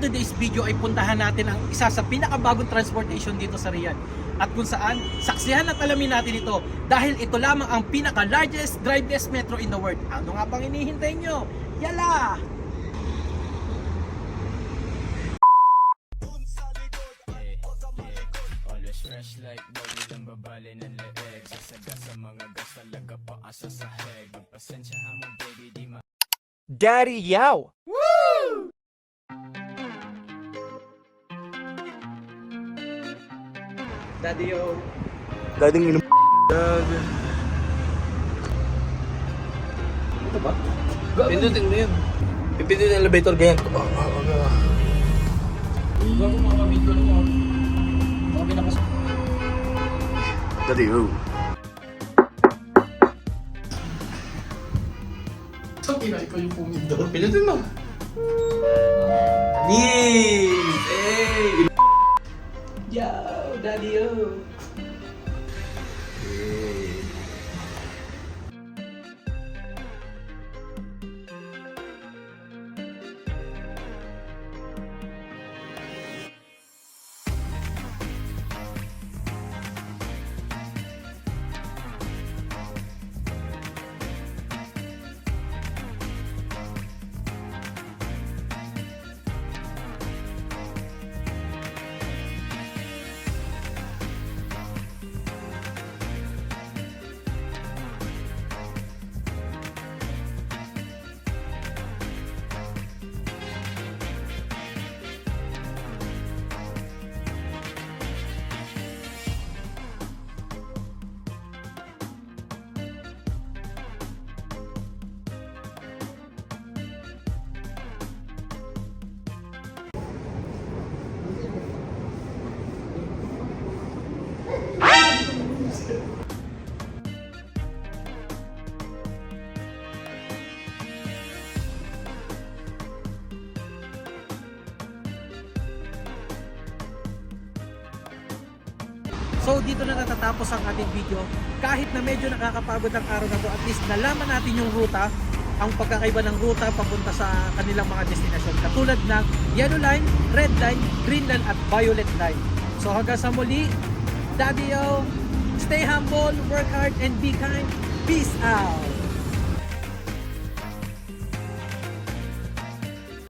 today's video ay puntahan natin ang isa sa pinakabagong transportation dito sa Riyadh. At kung saan, saksihan at alamin natin ito dahil ito lamang ang pinaka-largest driverless metro in the world. Ano nga pang hinihintay nyo? Yala! Fresh like bago lang babali ng leeg. Sasaga sa mga gas talaga paasa sa head. Magpasensya mo baby di ma Daddy Yao! Woo! Daddy yo. Daddy ng Ito ba? Pindutin mo yun. Pipindutin yung elevator ganyan. Bago mga video mo. Okay na kasi. Daddy Yao. Sabi na ikaw yung pumindo. Pindutin mo. Yes! Hey! Yo, daddy yo. So dito na natatapos ang ating video. Kahit na medyo nakakapagod ang araw na to, at least nalaman natin yung ruta, ang pagkakaiba ng ruta papunta sa kanilang mga destinasyon. Katulad ng yellow line, red line, green line at violet line. So hanggang sa muli, Daddy yo, stay humble, work hard and be kind. Peace out!